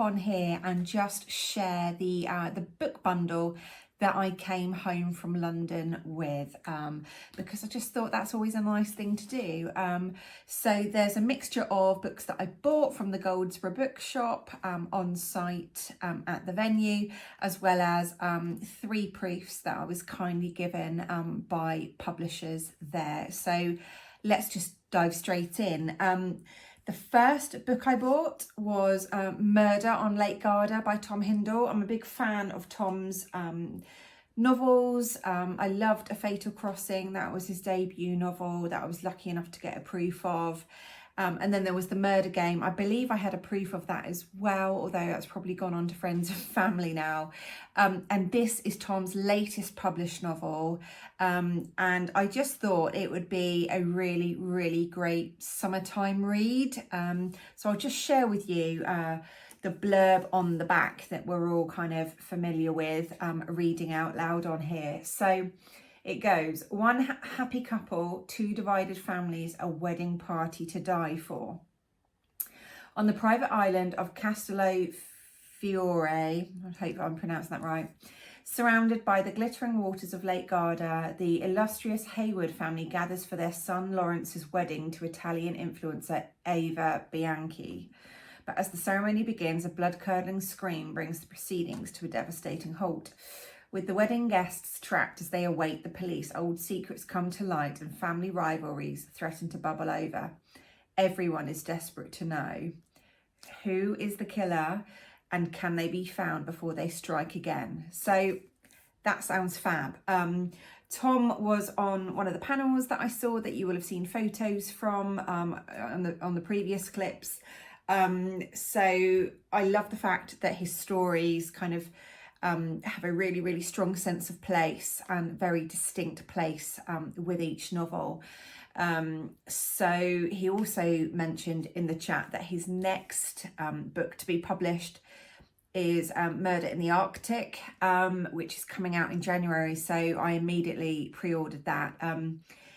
on here and just share the book bundle that I came home from London with, because I just thought that's always a nice thing to do. So there's a mixture of books that I bought from the Goldsborough Bookshop on site at the venue, as well as 3 proofs that I was kindly given by publishers there. So let's just dive straight in. The first book I bought was Murder on Lake Garda by Tom Hindle. I'm a big fan of Tom's novels. I loved A Fatal Crossing. That was his debut novel that I was lucky enough to get a proof of. And then there was The Murder Game. I believe I had a proof of that as well, although that's probably gone on to friends and family now. And this is Tom's latest published novel. And I just thought it would be a really, really great summertime read. So I'll just share with you the blurb on the back that we're all kind of familiar with, reading out loud on here. So it goes, one happy couple, 2 divided families, a wedding party to die for. On the private island of Castello Fiore, I hope I'm pronouncing that right, surrounded by the glittering waters of Lake Garda, the illustrious Hayward family gathers for their son Lawrence's wedding to Italian influencer Eva Bianchi. But as the ceremony begins, a blood-curdling scream brings the proceedings to a devastating halt. With the wedding guests trapped as they await the police, old secrets come to light and family rivalries threaten to bubble over. Everyone is desperate to know who is the killer and can they be found before they strike again. So that sounds fab. Tom was on one of the panels that I saw that you will have seen photos from on the previous clips. So I love the fact that his stories kind of have a really, really strong sense of place and very distinct place with each novel. So he also mentioned in the chat that his next book to be published is Murder in the Arctic, which is coming out in January. So I immediately pre-ordered that.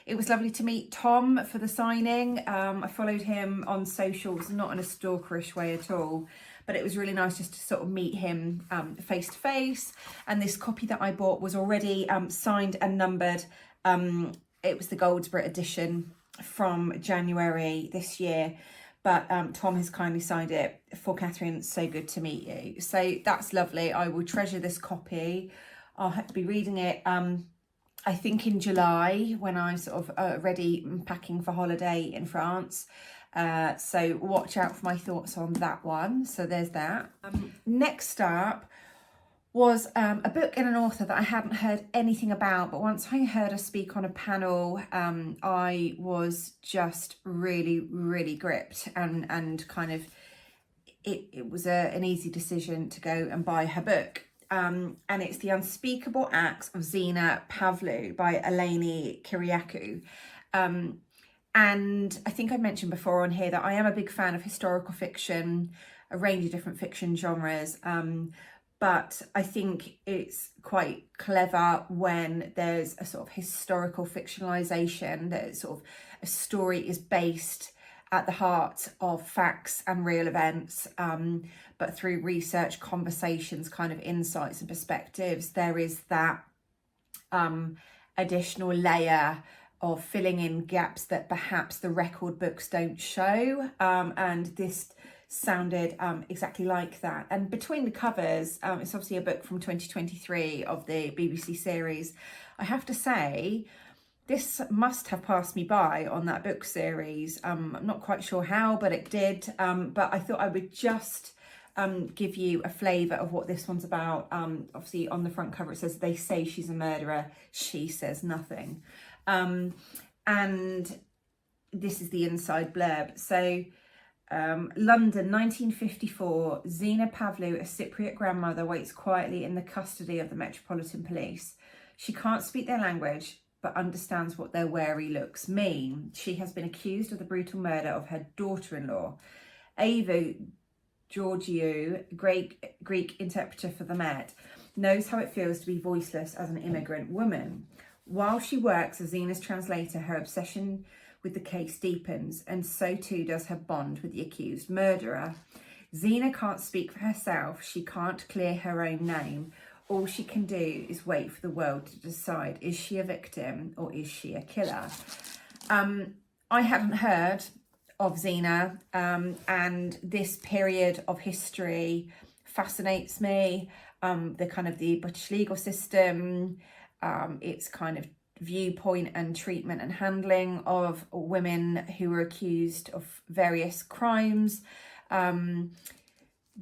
It was lovely to meet Tom for the signing. I followed him on socials, not in a stalkerish way at all, but it was really nice just to sort of meet him face to face. And this copy that I bought was already signed and numbered. It was the Goldsborough edition from January this year, but Tom has kindly signed it for Catherine. So good to meet you. So that's lovely. I will treasure this copy. I'll have to be reading it I think in July when I'm sort of ready packing for holiday in France. So watch out for my thoughts on that one. So there's that. Next up was a book and an author that I hadn't heard anything about, but once I heard her speak on a panel, I was just really, really gripped and kind of it was an easy decision to go and buy her book. And it's The Unspeakable Acts of Zina Pavlou by Eleni Kyriakou. And I think I mentioned before on here that I am a big fan of historical fiction, a range of different fiction genres. But I think it's quite clever when there's a sort of historical fictionalization, that sort of a story is based at the heart of facts and real events, but through research, conversations, kind of insights and perspectives, there is that additional layer of filling in gaps that perhaps the record books don't show. And this sounded exactly like that. And between the covers, it's obviously a book from 2023 of the BBC series. I have to say, this must have passed me by on that book series. I'm not quite sure how, but it did. But I thought I would just give you a flavour of what this one's about. Obviously on the front cover it says, they say she's a murderer, she says nothing. And this is the inside blurb. So London, 1954, Zina Pavlou, a Cypriot grandmother, waits quietly in the custody of the Metropolitan Police. She can't speak their language, but understands what their wary looks mean. She has been accused of the brutal murder of her daughter-in-law. Ava Georgiou, Greek interpreter for the Met, knows how it feels to be voiceless as an immigrant woman. While she works as Zina's translator, her obsession with the case deepens, and so too does her bond with the accused murderer. Xena can't speak for herself. She can't clear her own name. All she can do is wait for the world to decide, is she a victim or is she a killer? I hadn't heard of Xena, and this period of history fascinates me. The British legal system, its kind of viewpoint and treatment and handling of women who were accused of various crimes.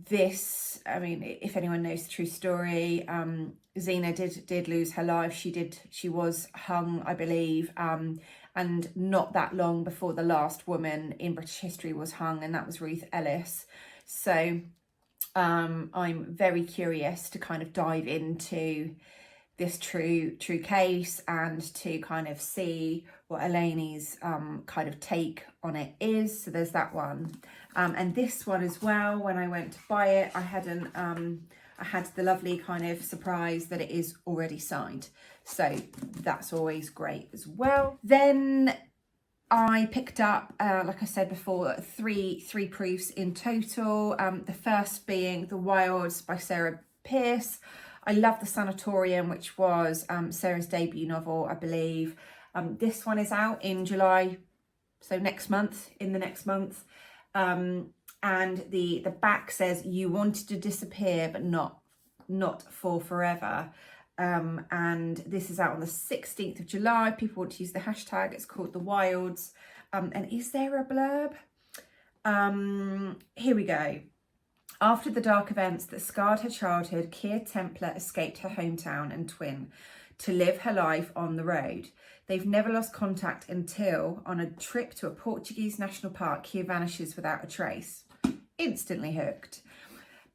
If anyone knows the true story, Xena did lose her life. She was hung, I believe, and not that long before the last woman in British history was hung, and that was Ruth Ellis. So I'm very curious to kind of dive into this true case and to kind of see what Elaine's kind of take on it is. So there's that one, and this one as well. When I went to buy it, I had the lovely kind of surprise that it is already signed, so that's always great as well. Then I picked up, like I said before, three proofs in total. The first being The Wilds by Sarah Pearse. I love The Sanatorium, which was Sarah's debut novel, I believe. This one is out in July, so in the next month. And the back says, "You wanted to disappear, but not for forever." And this is out on the 16th of July. People want to use the hashtag. It's called The Wilds. And is there a blurb? Here we go. After the dark events that scarred her childhood, Keir Templar escaped her hometown and twin to live her life on the road. They've never lost contact until, on a trip to a Portuguese national park, Keir vanishes without a trace. Instantly hooked.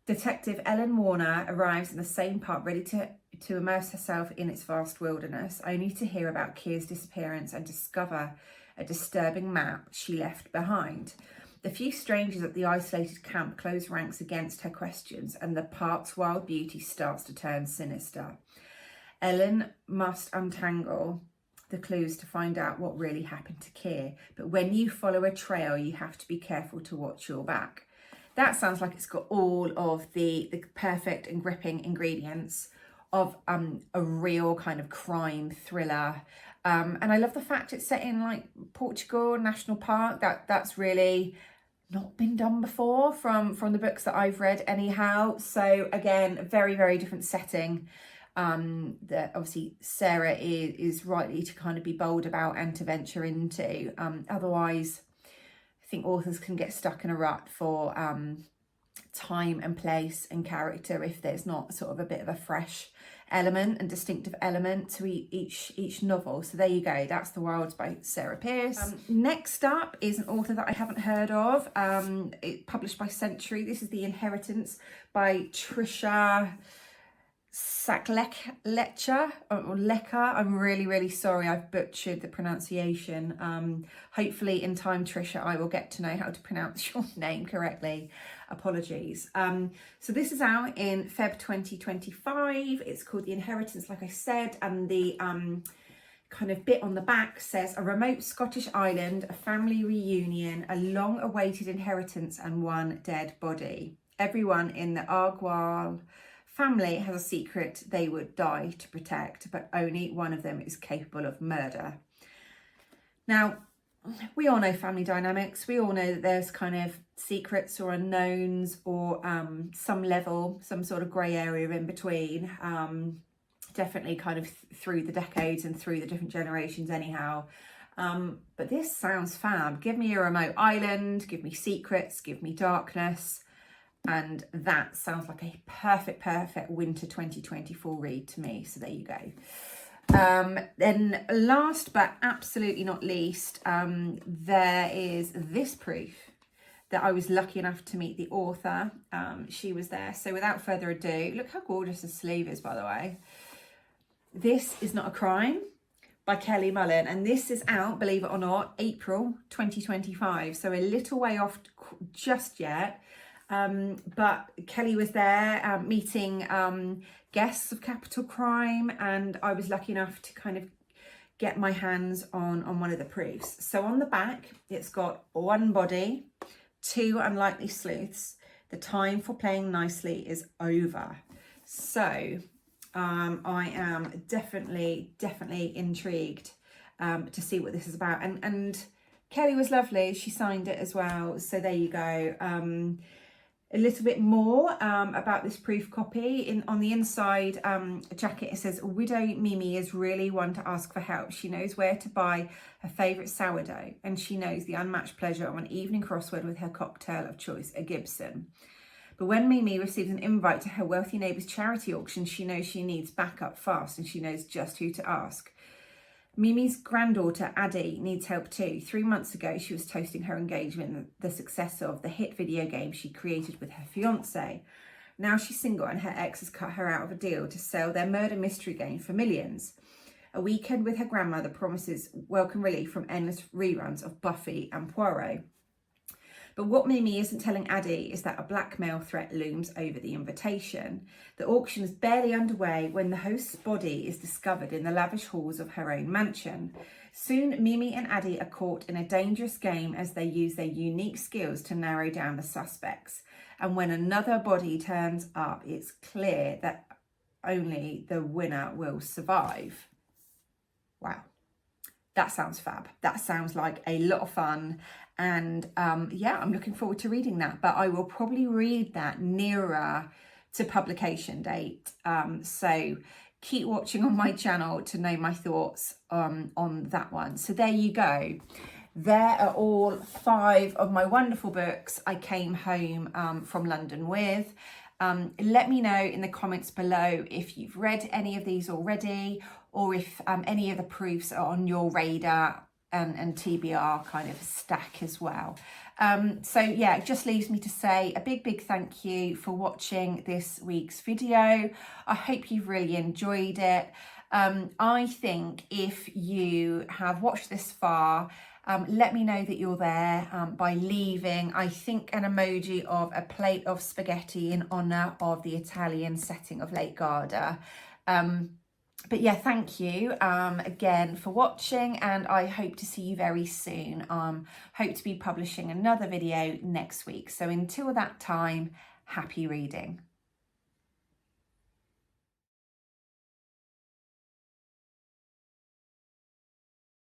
Detective Ellen Warner arrives in the same park, ready to immerse herself in its vast wilderness, only to hear about Keir's disappearance and discover a disturbing map she left behind. The few strangers at the isolated camp close ranks against her questions, and the park's wild beauty starts to turn sinister. Ellen must untangle the clues to find out what really happened to Keir, but when you follow a trail, you have to be careful to watch your back. That sounds like it's got all of the perfect and gripping ingredients of a real kind of crime thriller. And I love the fact it's set in like Portugal National Park. That's really not been done before from the books that I've read anyhow. So again, a very, very different setting that obviously Sarah is rightly to kind of be bold about and to venture into. Otherwise, I think authors can get stuck in a rut for time and place and character if there's not sort of a bit of a fresh element and distinctive element to each novel. So there you go, that's The Wilds by Sarah Pearse. Next up is an author that I haven't heard of, it published by Century. This is The Inheritance by Trisha Saklecha or Lecker. I'm really, really sorry I've butchered the pronunciation. Hopefully in time, Trisha, I will get to know how to pronounce your name correctly. Apologies. So this is out in Feb 2025. It's called The Inheritance, like I said, and the kind of bit on the back says, a remote Scottish island, a family reunion, a long-awaited inheritance and one dead body. Everyone in the Argyle family has a secret they would die to protect, but only one of them is capable of murder. Now, we all know family dynamics. We all know that there's kind of secrets or unknowns or some level, some sort of grey area in between. Definitely kind of through the decades and through the different generations anyhow. But this sounds fab. Give me a remote island, give me secrets, give me darkness. And that sounds like a perfect winter 2024 read to me. So there you go. Then last but absolutely not least, there is this proof that I was lucky enough to meet the author. She was there. So without further ado, look how gorgeous the sleeve is, by the way. This Is Not a Crime by Kelly Mullen. And this is out, believe it or not, April 2025. So a little way off just yet. But Kelly was there meeting guests of Capital Crime, and I was lucky enough to kind of get my hands on one of the proofs. So on the back, it's got one body, two unlikely sleuths, The time for playing nicely is over. So I am definitely intrigued to see what this is about. And Kelly was lovely. She signed it as well. So there you go. A little bit more about this proof copy. On the inside jacket, it says, Widow Mimi is really one to ask for help. She knows where to buy her favourite sourdough, and she knows the unmatched pleasure of an evening crossword with her cocktail of choice, a Gibson. But when Mimi receives an invite to her wealthy neighbour's charity auction, she knows she needs backup fast, and she knows just who to ask. Mimi's granddaughter, Addie, needs help too. 3 months ago, she was toasting her engagement, the successor of the hit video game she created with her fiancé. Now she's single and her ex has cut her out of a deal to sell their murder mystery game for millions. A weekend with her grandmother promises welcome relief from endless reruns of Buffy and Poirot. But what Mimi isn't telling Addie is that a blackmail threat looms over the invitation. The auction is barely underway when the host's body is discovered in the lavish halls of her own mansion. Soon, Mimi and Addie are caught in a dangerous game as they use their unique skills to narrow down the suspects. And when another body turns up, it's clear that only the winner will survive. Wow. That sounds fab. That sounds like a lot of fun. And yeah, I'm looking forward to reading that. But I will probably read that nearer to publication date. So keep watching on my channel to know my thoughts on that one. So there you go. There are all 5 of my wonderful books I came home from London with. Let me know in the comments below if you've read any of these already, or if any of the proofs are on your radar and TBR kind of stack as well. So yeah, it just leaves me to say a big thank you for watching this week's video. I hope you've really enjoyed it. I think if you have watched this far, let me know that you're there by leaving, I think, an emoji of a plate of spaghetti in honour of the Italian setting of Lake Garda. But yeah, thank you again for watching, and I hope to see you very soon. Hope to be publishing another video next week. So until that time, happy reading.